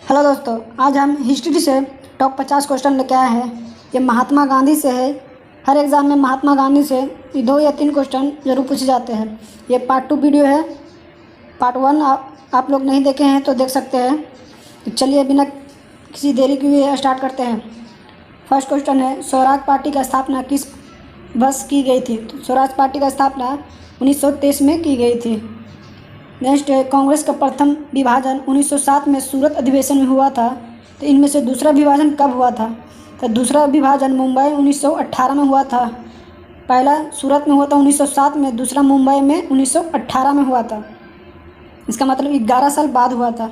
Hello दोस्तों, आज हम हिस्ट्री से टॉप 50 क्वेश्चन लेके आए हैं। ये महात्मा गांधी से है। हर एग्ज़ाम में महात्मा गांधी से 2 या 3 क्वेश्चन ज़रूर पूछे जाते हैं। ये पार्ट 2 वीडियो है। पार्ट 1 आप लोग नहीं देखे हैं तो देख सकते हैं। तो चलिए बिना किसी देरी के हुए स्टार्ट करते हैं। फर्स्ट क्वेश्चन है, स्वराज पार्टी का स्थापना किस वर्ष की गई थी? तो स्वराज पार्टी का स्थापना 1923 में की गई थी। नेक्स्ट है, कांग्रेस का प्रथम विभाजन 1907 में सूरत अधिवेशन में हुआ था। तो इनमें से दूसरा विभाजन कब हुआ था? तो दूसरा विभाजन मुंबई 1918 में हुआ था। पहला सूरत में हुआ था 1907 में, दूसरा मुंबई में 1918 में हुआ था। इसका मतलब 11 साल बाद हुआ था।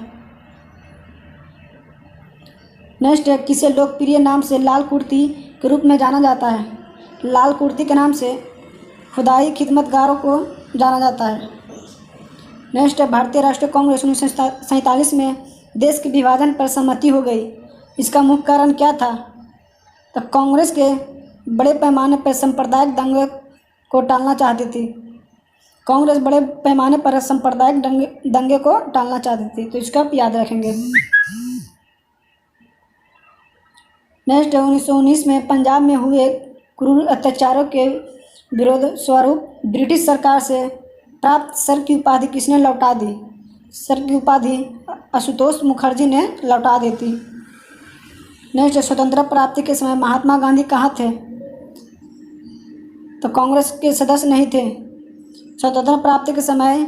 नेक्स्ट है, किसे लोकप्रिय नाम से लाल कुर्ती के रूप में जाना जाता है? लाल कुर्ती के नाम से खुदाई खिदमतगारों को जाना जाता है। नेक्स्ट है, भारतीय राष्ट्रीय कांग्रेस 1947 में देश के विभाजन पर सहमति हो गई। इसका मुख्य कारण क्या था? तो कांग्रेस के बड़े पैमाने पर सांप्रदायिक दंगे को टालना चाहती थी। कांग्रेस बड़े पैमाने पर सांप्रदायिक दंगे को टालना चाहती थी, तो इसका आप याद रखेंगे। नेक्स्ट है, 1919 में पंजाब में हुए क्रूर अत्याचारों के विरोध स्वरूप ब्रिटिश सरकार से प्राप्त सर की उपाधि किसने लौटा दी? सर की उपाधि आशुतोष मुखर्जी ने लौटा दी थी। नेक्स्ट, स्वतंत्रता प्राप्ति के समय महात्मा गांधी कहाँ थे? तो कांग्रेस के सदस्य नहीं थे। स्वतंत्रता प्राप्ति के समय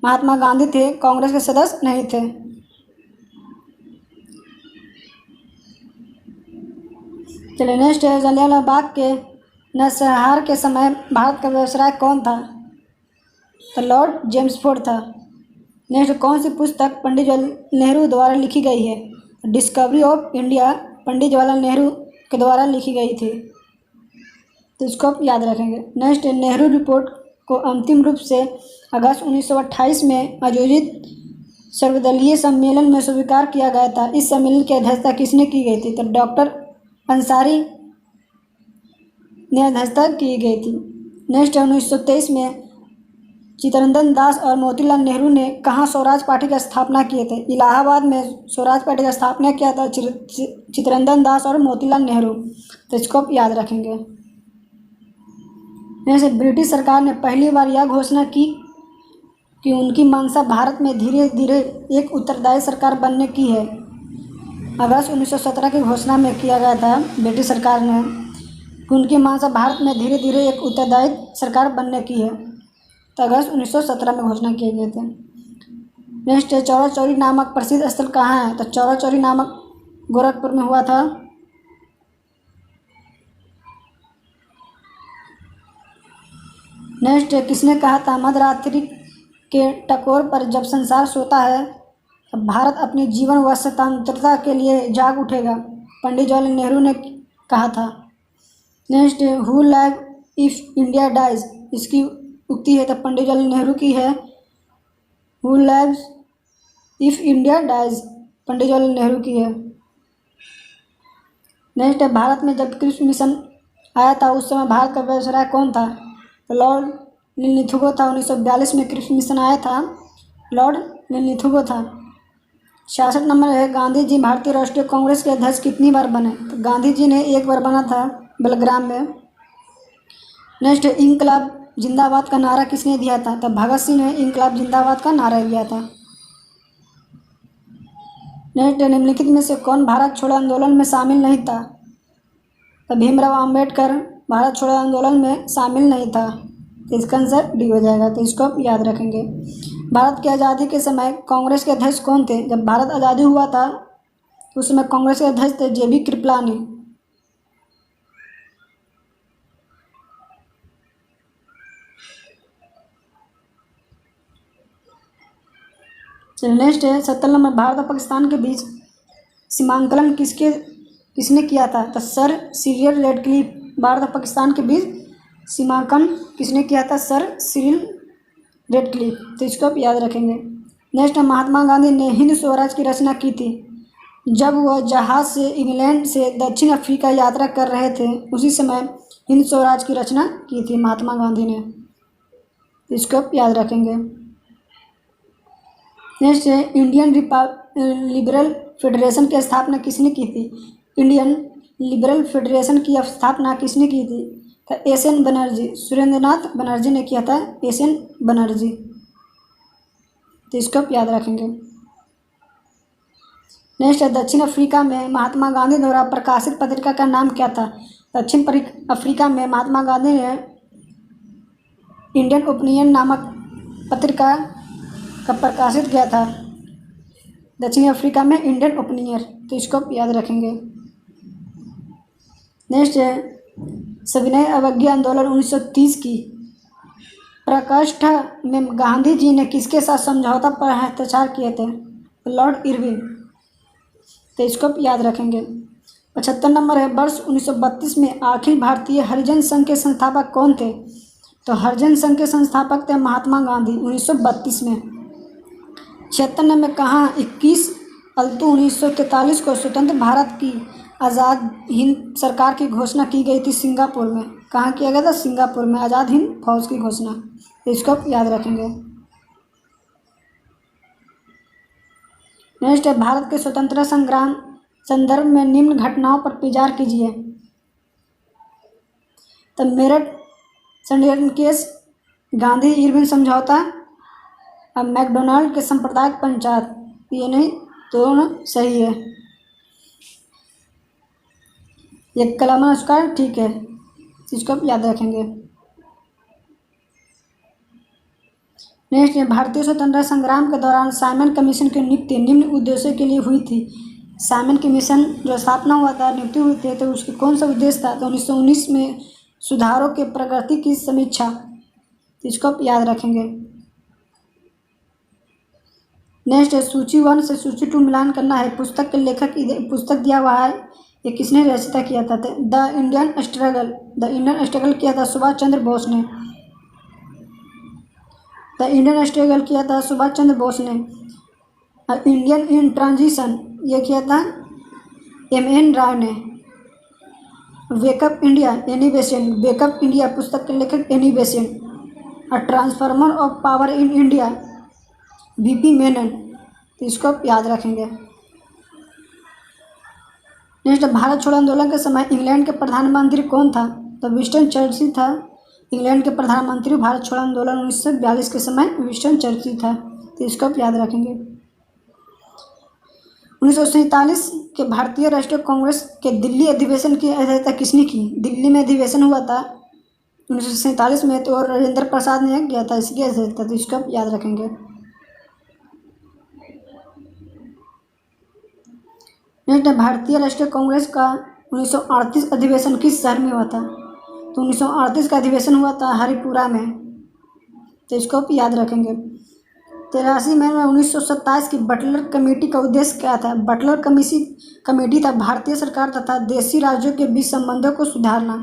महात्मा गांधी थे, कांग्रेस के सदस्य नहीं थे। चलिए नेक्स्ट है, जलियांवाला बाग के नरसंहार के समय भारत का वायसराय कौन था? तो लॉर्ड जेम्सफोर्ड था। नेक्स्ट, कौन सी पुस्तक पंडित जवाहरलाल नेहरू द्वारा लिखी गई है? डिस्कवरी ऑफ इंडिया पंडित जवाहरलाल नेहरू के द्वारा लिखी गई थी, तो इसको आप याद रखेंगे। नेक्स्ट, नेहरू रिपोर्ट को अंतिम रूप से अगस्त 1928 में आयोजित सर्वदलीय सम्मेलन में स्वीकार किया गया था। इस सम्मेलन की अध्यक्षता किसने की गई थी? तो डॉक्टर अंसारी ने अध्यक्षता की गई थी। नेक्स्ट, 1923 में चित्तरंजन दास और मोतीलाल नेहरू ने कहाँ स्वराज पार्टी की स्थापना किए थे? इलाहाबाद में स्वराज पार्टी का स्थापना किया था चित्तरंजन दास और मोतीलाल नेहरू, तो इसको आप याद रखेंगे। जैसे ब्रिटिश सरकार ने पहली बार यह घोषणा की कि उनकी मंशा भारत में धीरे धीरे एक उत्तरदायी सरकार बनने की है। अगस्त 1917 की घोषणा में किया गया था ब्रिटिश सरकार ने कि उनकी मंशा भारत में धीरे धीरे एक उत्तरदायी सरकार बनने की है। तो अगस्त 1917 में घोषणा किए गए थे। नेक्स्ट है, चौरा चौरी नामक प्रसिद्ध स्थल कहाँ है? तो चौरा चौरी नामक गोरखपुर में हुआ था। नेक्स्ट है, किसने कहा था मध्यरात्रि के टकोर पर जब संसार सोता है तब भारत अपनी जीवन व स्वतंत्रता के लिए जाग उठेगा? पंडित जवाहरलाल नेहरू ने कहा था। नेक्स्ट है, who live if India dies, इसकी उक्ति है तो पंडित जवाहरलाल नेहरू की है। Who lives if India dies, Pandit Jawaharlal Nehru की है। नेक्स्ट है, भारत में जब कृषि मिशन आया था उस समय भारत का वायसराय कौन था? तो लॉर्ड लिनलिथगो था। 1942 में कृषि मिशन आया था, लॉर्ड लिनलिथगो था। 66 नंबर है, गांधी जी भारतीय राष्ट्रीय कांग्रेस के अध्यक्ष कितनी बार बने? तो गांधी जी ने 1 बार बना था, बेलग्राम में। नेक्स्ट है, इंकलाब जिंदाबाद का नारा किसने दिया था? तो भगत सिंह ने इंकलाब जिंदाबाद का नारा दिया था। नेक्स्ट, निम्नलिखित में से कौन भारत छोड़ो आंदोलन में शामिल नहीं था? तो भीमराव अंबेडकर भारत छोड़ो आंदोलन में शामिल नहीं था, तो इसका आंसर डी हो जाएगा, तो इसको आप याद रखेंगे। भारत की आज़ादी के समय कांग्रेस के अध्यक्ष कौन थे? जब भारत आज़ादी हुआ था तो उस समय कांग्रेस के अध्यक्ष थे JB कृपलानी। नेक्स्ट है, 70 नंबर, भारत और पाकिस्तान के बीच सीमांकन किसने किया था? तो सर सिरिल रेडक्लिफ। भारत और पाकिस्तान के बीच सीमांकन किसने किया था? सर सिरिल रेडक्लिफ, तो इसको आप याद रखेंगे। नेक्स्ट, महात्मा गांधी ने हिंद स्वराज की रचना की थी जब वह जहाज से इंग्लैंड से दक्षिण अफ्रीका यात्रा कर रहे थे। उसी समय हिंद स्वराज की रचना की थी महात्मा गांधी ने, तो इसको आप याद रखेंगे। नेक्स्ट है, इंडियन लिबरल फेडरेशन की स्थापना किसने की थी? इंडियन लिबरल फेडरेशन की स्थापना किसने की थी? तो एस एन बनर्जी, सुरेंद्रनाथ बनर्जी ने किया था, एस एन बनर्जी। तो इसको आप याद रखेंगे। नेक्स्ट है, दक्षिण अफ्रीका में महात्मा गांधी द्वारा प्रकाशित पत्रिका का नाम क्या था? दक्षिण अफ्रीका में महात्मा गांधी ने इंडियन ओपिनियन नामक पत्रिका का प्रकाशित किया था। दक्षिण अफ्रीका में इंडियन ओपिनियन, तो इसको आप याद रखेंगे। नेक्स्ट है, सविनय अवज्ञा आंदोलन 1930 की प्रकोष्ठा में गांधी जी ने किसके साथ समझौता पर हस्ताक्षर किए थे? लॉर्ड इरविन, तो इसको आप याद रखेंगे। 75 नंबर है, वर्ष 1932 में अखिल भारतीय हरिजन संघ के संस्थापक कौन थे? तो हरिजन संघ के संस्थापक थे महात्मा गांधी 1932 में। 76 नंबर कहाँ 21 अल्तु 1943 को स्वतंत्र भारत की आज़ाद हिंद सरकार की घोषणा की गई थी? सिंगापुर में। कहाँ किया गया था? सिंगापुर में आज़ाद हिंद फौज की घोषणा। इसको आप याद रखेंगे। नेक्स्ट है, भारत के स्वतंत्रता संग्राम संदर्भ में निम्न घटनाओं पर विचार कीजिए। तो मेरठ संडीगढ़ केस, गांधी इरविन समझौता, अब मैकडोनाल्ड के सांप्रदायिक पंचायत, ये नहीं, दोनों सही है। ये कलाम नमस्कार, ठीक है, इसको आप याद रखेंगे। नेक्स्ट है, भारतीय स्वतंत्रता संग्राम के दौरान साइमन कमीशन की नियुक्ति निम्न उद्देश्यों के लिए हुई थी। साइमन कमीशन जो स्थापना हुआ था, नियुक्ति हुई थी, तो उसकी कौन सा उद्देश्य था? तो 1919 में सुधारों के प्रगति की समीक्षा, तो इसको आप याद रखेंगे। नेक्स्ट है, सूची 1 से सूची 2 मिलान करना है। पुस्तक के लेखक, पुस्तक दिया हुआ है, ये किसने रचना किया था? द इंडियन स्ट्रगल किया था सुभाष चंद्र बोस ने। द इंडियन स्ट्रगल किया था सुभाष चंद्र बोस ने। इंडियन इन ट्रांजिशन, ये किया था M.N. राय ने। Wake up India, Annie Besant, wake up India पुस्तक के लेखक Annie Besant. Transformer of power in India, V.P. Menon, तो इसको आप याद रखेंगे। नेक्स्ट, भारत छोड़ो आंदोलन के समय इंग्लैंड के प्रधानमंत्री कौन था? तो विंस्टन चर्चिल था इंग्लैंड के प्रधानमंत्री। भारत छोड़ो आंदोलन 1942 के समय विंस्टन चर्चिल था, तो इसको आप याद रखेंगे। 1947 के भारतीय राष्ट्रीय कांग्रेस के दिल्ली अधिवेशन की अध्यक्षता किसने की? दिल्ली में अधिवेशन हुआ था 1947 में, तो राजेंद्र प्रसाद ने किया था इसकी अध्यक्षता, तो इसको आप याद रखेंगे। नेक्स्ट, भारतीय राष्ट्रीय कांग्रेस का 1938 अधिवेशन किस शहर में हुआ था? तो 1938 का अधिवेशन हुआ था हरिपुरा में, तो इसको आप याद रखेंगे। 83 में 1927 की बटलर कमेटी का उद्देश्य क्या था? बटलर कमेटी था भारतीय सरकार तथा देशी राज्यों के बीच संबंधों को सुधारना।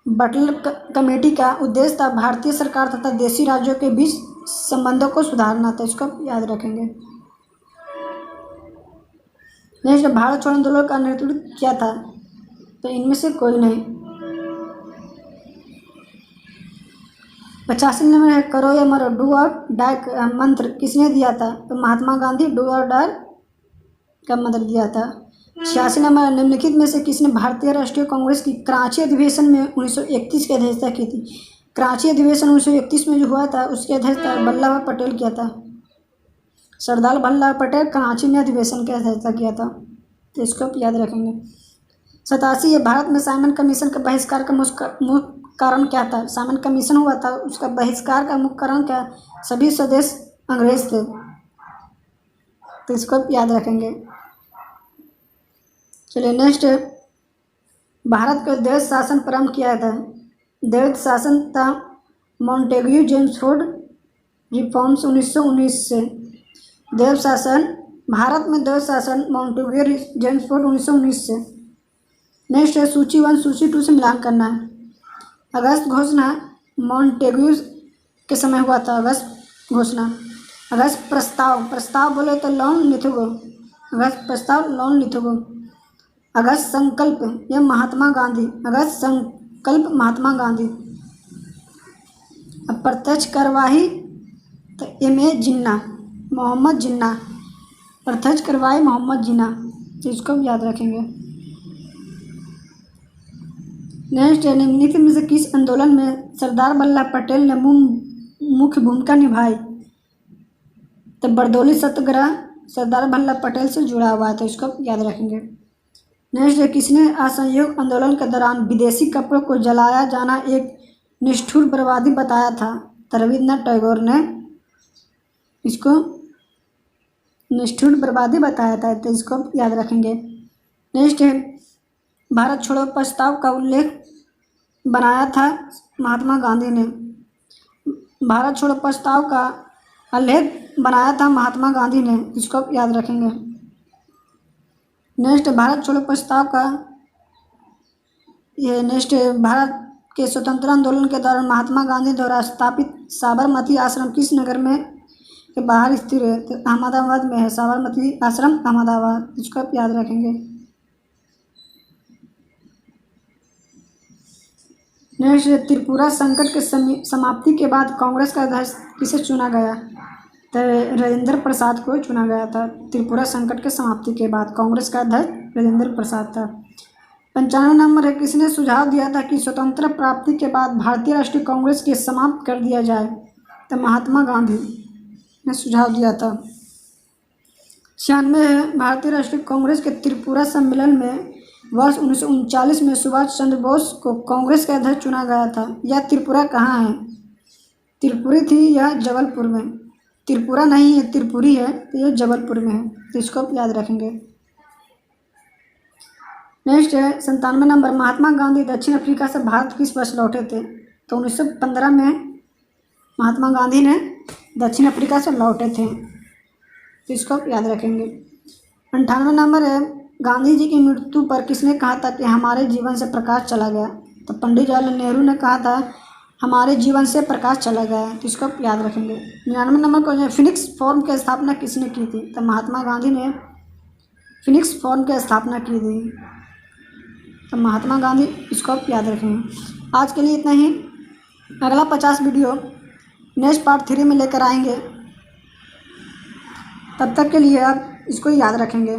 बटलर कमेटी का उद्देश्य था भारतीय सरकार तथा देशी राज्यों के बीच संबंधों को सुधारना था, इसको आप याद रखेंगे। नेक्स्ट, भारत छोड़ो आंदोलन का नेतृत्व किया था? तो इनमें से कोई नहीं। 85 नंबर है, करो या मरो, डू और डाई का मंत्र किसने दिया था? तो महात्मा गांधी डू और डाई का मंत्र दिया था। 86 नंबर, निम्नलिखित में से किसने भारतीय राष्ट्रीय कांग्रेस की कराची अधिवेशन में 1931 की अध्यक्षता की थी? कराची अधिवेशन 1931 में जो हुआ था उसकी अध्यक्षता वल्लभ भाई पटेल किया था। सरदार वल्लभ भाई पटेल कराची में अधिवेशन की अध्यक्षता किया था, तो इसको आप याद रखेंगे। 87 है, भारत में साइमन कमीशन का बहिष्कार का मुख्य कारण क्या था? साइमन कमीशन हुआ था, उसका बहिष्कार का मुख्य कारण क्या? सभी सदस्य अंग्रेज थे, तो इसको आप याद रखेंगे। चलिए नेक्स्ट, भारत का द्वैध शासन प्रारंभ किया था? द्वैध शासन था मॉन्टेग्यू जेम्सफोर्ड रिफॉर्म्स 1919 से। द्वैध शासन, भारत में द्वैध शासन मॉन्टेग्यू जेम्सफोर्ड 1919 से। नेक्स्ट है, सूची 1 सूची 2 से मिलान करना है। अगस्त घोषणा मॉन्टेग्यू के समय हुआ था। अगस्त घोषणा। अगस्त प्रस्ताव बोले तो लॉन लिथोगो, अगस्त प्रस्ताव लॉन लिथोगो। अगस्त संकल्प, यह महात्मा गांधी, अगस्त संकल्प महात्मा गांधी। अब प्रत्यक्ष कार्यवाही तो M.A. जिन्ना, मोहम्मद जिन्ना। और दर्ज करवाई मोहम्मद जिन्ना, तो इसको भी याद रखेंगे। नेक्स्ट है, निम्नलिखित में से किस आंदोलन में सरदार वल्लभ पटेल ने मुख्य भूमिका निभाई? तो बरदौली सत्याग्रह सरदार वल्लभ पटेल से जुड़ा हुआ है, तो इसको याद रखेंगे। नेक्स्ट है, किसने असहयोग आंदोलन के दौरान विदेशी कपड़ों को जलाया जाना एक निष्ठुर बर्बादी बताया था? तो रविन्द्रनाथ टैगोर ने इसको निष्ठुर बर्बादी बताया था, तो इसको याद रखेंगे। नेक्स्ट है, भारत छोड़ो प्रस्ताव का उल्लेख बनाया था महात्मा गांधी ने? भारत छोड़ो प्रस्ताव का उल्लेख बनाया था महात्मा गांधी ने, इसको याद रखेंगे। नेक्स्ट, भारत छोड़ो प्रस्ताव का ये नेक्स्ट भारत के स्वतंत्रता आंदोलन के दौरान महात्मा गांधी द्वारा स्थापित साबरमती आश्रम किस नगर में के बाहर स्थित है? तो अहमदाबाद में है साबरमती आश्रम, अहमदाबाद, इसको आप याद रखेंगे। नेक्स्ट, त्रिपुरा संकट के समाप्ति के बाद कांग्रेस का अध्यक्ष किसे चुना गया? तो राजेंद्र प्रसाद को चुना गया था। त्रिपुरा संकट के समाप्ति के बाद कांग्रेस का अध्यक्ष राजेंद्र प्रसाद था। 95 नंबर है, किसने सुझाव दिया था कि स्वतंत्रता प्राप्ति के बाद भारतीय राष्ट्रीय कांग्रेस के समाप्त कर दिया जाए? तो महात्मा गांधी ने सुझाव दिया था। 96 है, भारतीय राष्ट्रीय कांग्रेस के त्रिपुरा सम्मेलन में वर्ष 1939 में सुभाष चंद्र बोस को कांग्रेस का अध्यक्ष चुना गया था। यह त्रिपुरा कहाँ है? त्रिपुरी थी यह जबलपुर में, त्रिपुरा नहीं है त्रिपुरी है, तो यह जबलपुर में है, तो इसको याद रखेंगे। नेक्स्ट है 97 नंबर, महात्मा गांधी दक्षिण अफ्रीका से भारत किस वर्ष लौटे थे? तो 1915 में महात्मा गांधी ने दक्षिण अफ्रीका से लौटे थे, तो इसको याद रखेंगे। 98 नंबर है, गांधी जी की मृत्यु पर किसने कहा था कि हमारे जीवन से प्रकाश चला गया? तो पंडित जवाहरलाल नेहरू ने कहा था हमारे जीवन से प्रकाश चला गया है, तो इसको याद रखेंगे। 99 नंबर को फिनिक्स फॉर्म की स्थापना किसने की थी? तो महात्मा गांधी ने फिनिक्स फॉर्म की स्थापना की थी, तो महात्मा गांधी, इसको याद रखेंगे। आज के लिए इतना ही। अगला 50 वीडियो नेक्स्ट पार्ट 3 में लेकर आएंगे, तब तक के लिए आप इसको याद रखेंगे।